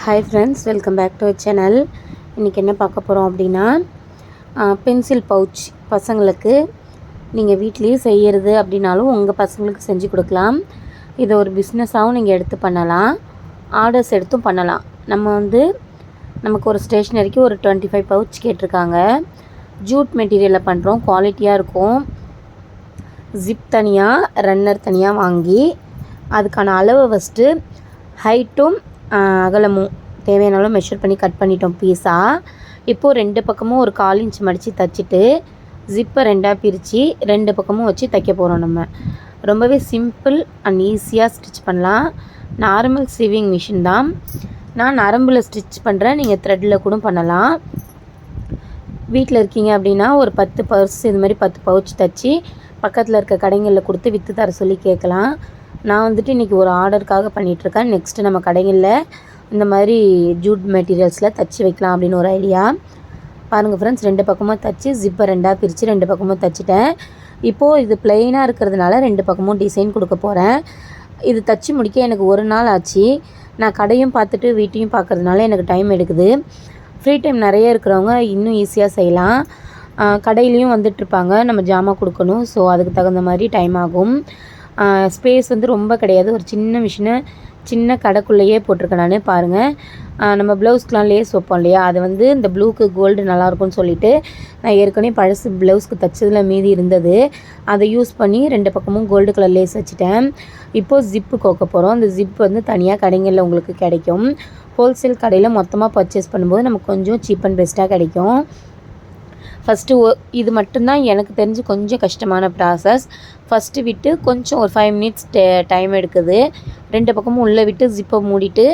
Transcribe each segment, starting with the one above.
Hi friends, welcome back to our channel. இன்றைக்கி என்ன பார்க்க போகிறோம் அப்படின்னா, பென்சில் பவுச் பசங்களுக்கு நீங்கள் வீட்லேயே செய்கிறது அப்படின்னாலும் உங்கள் பசங்களுக்கு செஞ்சு கொடுக்கலாம். இதை ஒரு பிஸ்னஸாகவும் நீங்கள் எடுத்து பண்ணலாம், ஆர்டர்ஸ் எடுத்தும் பண்ணலாம். நமக்கு ஒரு ஸ்டேஷ்னரிக்கு ஒரு 25 பவுச் கேட்டிருக்காங்க. ஜூட் மெட்டீரியலில் பண்ணுறோம், குவாலிட்டியாக இருக்கும். ஜிப் தனியாக, ரன்னர் தனியாக வாங்கி அதுக்கான அளவு ஃபஸ்ட்டு ஹைட்டும் அகலமும் தேவையான அளவு மெஷர் பண்ணி கட் பண்ணிட்டோம் பீஸாக. இப்போது 2 பக்கமும் ஒரு 1/4 இன்ச் மடித்து தைச்சிட்டு ஜிப்பை 2ஆக பிரித்து 2 பக்கமும் வச்சு தைக்க போகிறோம். நம்ம ரொம்பவே சிம்பிள் அண்ட் ஈஸியாக ஸ்டிச் பண்ணலாம். நார்மல் சிவிங் மிஷின் தான். நான் நரம்பில் ஸ்டிச் பண்ணுறேன், நீங்கள் த்ரெட்டில் கூட பண்ணலாம். வீட்டில் இருக்கீங்க அப்படின்னா ஒரு 10 பர்ஸ் இது மாதிரி 10 பவுச் தைச்சி பக்கத்தில் இருக்க கடைகளில் கொடுத்து விற்று தர சொல்லி கேட்கலாம். நான் இன்றைக்கி ஒரு ஆர்டருக்காக பண்ணிகிட்ருக்கேன். நெக்ஸ்ட்டு நம்ம கடைகளில் இந்த மாதிரி ஜூட் மெட்டீரியல்ஸில் தைச்சி வைக்கலாம் அப்படின்னு ஒரு ஐடியா. பாருங்கள் ஃப்ரெண்ட்ஸ், 2 பக்கமும் தைச்சி ஜிப்பை 2ஆக பிரித்து 2 பக்கமும் தைச்சிட்டேன். இப்போது இது ப்ளெயினாக இருக்கிறதுனால 2 பக்கமும் டிசைன் கொடுக்க போகிறேன். இது தைச்சி முடிக்க எனக்கு ஒரு நாள் ஆச்சு. நான் கடையும் பார்த்துட்டு வீட்டையும் பார்க்குறதுனால எனக்கு டைம் எடுக்குது. ஃப்ரீ டைம் நிறைய இருக்கிறவங்க இன்னும் ஈஸியாக செய்யலாம். கடையிலையும் வந்துட்டுருப்பாங்க, நம்ம ஜாமான் கொடுக்கணும். ஸோ அதுக்கு தகுந்த மாதிரி டைம் ஆகும். ஸ்பேஸ் ரொம்ப கிடையாது. ஒரு சின்ன மிஷினை சின்ன கடைக்குள்ளேயே போட்டிருக்கேன் நான். பாருங்கள், நம்ம ப்ளவுஸ்க்கெலாம் லேஸ் வைப்போம் இல்லையா, அது இந்த ப்ளூக்கு கோல்டு நல்லாயிருக்கும்னு சொல்லிவிட்டு நான் ஏற்கனவே பழசு ப்ளவுஸ்க்கு தைச்சதில் மீதி இருந்தது. அதை யூஸ் பண்ணி 2 பக்கமும் கோல்டு கலர் லேஸ் வச்சுட்டேன். இப்போது ஜிப்பு கோக்க போகிறோம். அந்த ஜிப் தனியாக கடைகளில் உங்களுக்கு கிடைக்கும். ஹோல்சேல் கடையில் மொத்தமாக பர்ச்சேஸ் பண்ணும்போது நமக்கு கொஞ்சம் சீப் அண்ட் பெஸ்ட்டாக கிடைக்கும். ஃபஸ்ட்டு இது மட்டும்தான் எனக்கு தெரிஞ்சு கொஞ்சம் கஷ்டமான ப்ராசஸ். ஃபஸ்ட்டு விட்டு கொஞ்சம் ஒரு 5 மினிட்ஸ் டைம் எடுக்குது. 2 பக்கமும் உள்ளே விட்டு ஜிப்பை மூடிட்டு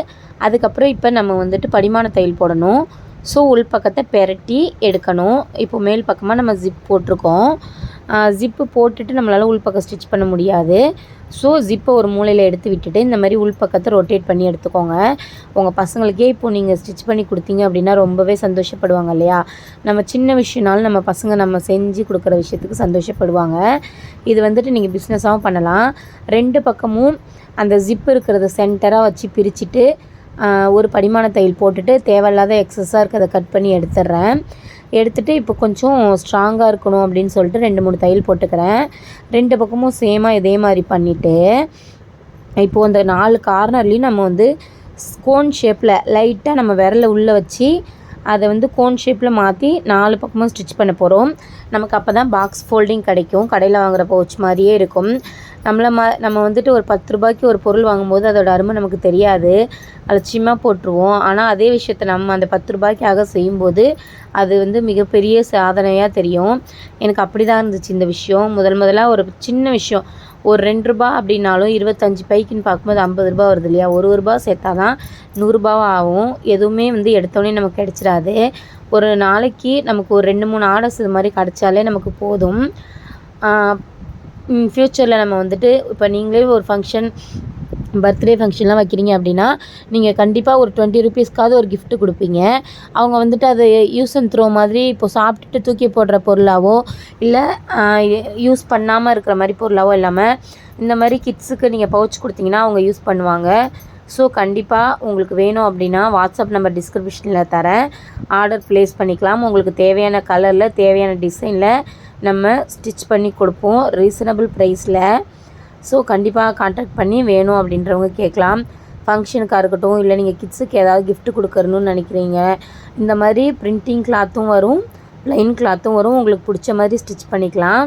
அதுக்கப்புறம் இப்போ நம்ம படிமான தையல் போடணும். ஸோ உள் பக்கத்தை பெரட்டி எடுக்கணும். இப்போ மேல் பக்கமாக நம்ம ஜிப் போட்டிருக்கோம். ஜிப்பு போட்டுட்டு நம்மளால் உள் பக்கம் ஸ்டிச் பண்ண முடியாது. ஸோ ஜிப்பை ஒரு மூலையில் எடுத்து விட்டுட்டு இந்த மாதிரி உள் பக்கத்தை ரொட்டேட் பண்ணி எடுத்துக்கோங்க. உங்கள் பசங்களுக்கே இப்போது நீங்கள் ஸ்டிச் பண்ணி கொடுத்தீங்க அப்படின்னா ரொம்பவே சந்தோஷப்படுவாங்க இல்லையா. நம்ம சின்ன விஷயம்னாலும் நம்ம பசங்க நம்ம செஞ்சு கொடுக்குற விஷயத்துக்கு சந்தோஷப்படுவாங்க. இது நீங்கள் பிஸ்னஸாகவும் பண்ணலாம். 2 பக்கமும் அந்த ஜிப்பு இருக்கிறத சென்டராக வச்சு பிரிச்சுட்டு ஒரு படிமான தையல் போட்டுட்டு தேவையில்லாத எக்ஸஸாக இருக்கிறத கட் பண்ணி எடுத்துகிட்டு இப்போ கொஞ்சம் ஸ்ட்ராங்காக இருக்கணும் அப்படின்னு சொல்லிட்டு 2-3 தையல் போட்டுக்கிறேன். 2 பக்கமும் சேமாக இதே மாதிரி பண்ணிவிட்டு இப்போது அந்த 4 கார்னர்லேயும் நம்ம கோன் ஷேப்பில் லைட்டாக நம்ம விரலை உள்ளே வச்சு அதை கோன் ஷேப்பில் மாற்றி 4 பக்கமும் ஸ்டிச் பண்ண போகிறோம். நமக்கு அப்போ தான் பாக்ஸ் ஃபோல்டிங் கிடைக்கும். கடையில் வாங்குகிற பவுச் மாதிரியே இருக்கும். நம்ம ஒரு 10 ரூபாய்க்கு ஒரு பொருள் வாங்கும்போது அதோட அருமை நமக்கு தெரியாது, அலட்சியமாக போட்டுருவோம். ஆனால் அதே விஷயத்தை நம்ம அந்த 10 ரூபாய்க்காக செய்யும்போது அது மிகப்பெரிய சாதனையாக தெரியும். எனக்கு அப்படி தான் இருந்துச்சு இந்த விஷயம். முதலாக ஒரு சின்ன விஷயம், ஒரு 2 ரூபா அப்படின்னாலும் 25 பைக்குன்னு பார்க்கும்போது 50 ரூபா வருது இல்லையா. 1 ரூபா சேர்த்தா தான் 100 ரூபாவும் ஆகும். எதுவுமே எடுத்தோடனே நமக்கு கிடைச்சிடாது. ஒரு நாளைக்கு நமக்கு ஒரு 2-3 ஆர்டர்ஸ் இது மாதிரி கிடைச்சாலே நமக்கு போதும். ஃப்யூச்சரில் நம்ம இப்போ நீங்களே ஒரு ஃபங்க்ஷன், பர்த்டே ஃபங்க்ஷன்லாம் வைக்கிறீங்க அப்படின்னா நீங்கள் கண்டிப்பாக ஒரு 20 ருபீஸ்க்காவது ஒரு கிஃப்ட்டு கொடுப்பீங்க. அவங்க அதை யூஸ் அண்ட் த்ரோ மாதிரி இப்போ சாப்பிட்டுட்டு தூக்கி போடுற பொருளாவோ இல்லை யூஸ் பண்ணாமல் இருக்கிற மாதிரி பொருளாவோ இல்லாமல் இந்த மாதிரி கிட்ஸுக்கு நீங்கள் பவுச் கொடுத்தீங்கன்னா அவங்க யூஸ் பண்ணுவாங்க. ஸோ கண்டிப்பாக உங்களுக்கு வேணும் அப்படின்னா வாட்ஸ்அப் நம்பர் டிஸ்கிரிப்ஷனில் தரேன், ஆர்டர் ப்ளேஸ் பண்ணிக்கலாம். உங்களுக்கு தேவையான கலரில் தேவையான டிசைனில் நம்ம ஸ்டிச் பண்ணி கொடுப்போம் ரீசனபிள் ப்ரைஸில். ஸோ கண்டிப்பாக கான்டாக்ட் பண்ணி வேணும் அப்படின்றவங்க கேட்கலாம். ஃபங்க்ஷனுக்காக இருக்கட்டும், இல்லை நீங்கள் கிட்ஸுக்கு ஏதாவது கிஃப்ட்டு கொடுக்கணுன்னு நினைக்கிறீங்க, இந்த மாதிரி பிரிண்டிங் கிளாத்தும் வரும், ப்ளைன் கிளாத்தும் வரும். உங்களுக்கு பிடிச்ச மாதிரி ஸ்டிச் பண்ணிக்கலாம்.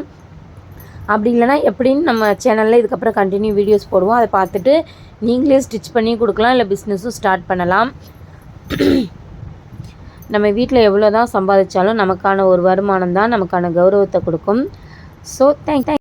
அப்படி இல்லைனா எப்படின்னு நம்ம சேனலில் இதுக்கப்புறம் கண்டினியூ வீடியோஸ் போடுவோம். அதை பார்த்துட்டு நீங்களே ஸ்டிச் பண்ணி கொடுக்கலாம், இல்லை பிஸ்னஸும் ஸ்டார்ட் பண்ணலாம். நம்ம வீட்டில் எவ்வளோ தான் சம்பாதிச்சாலும் நமக்கான ஒரு வருமானம் தான் நமக்கான கௌரவத்தை கொடுக்கும். So thank you.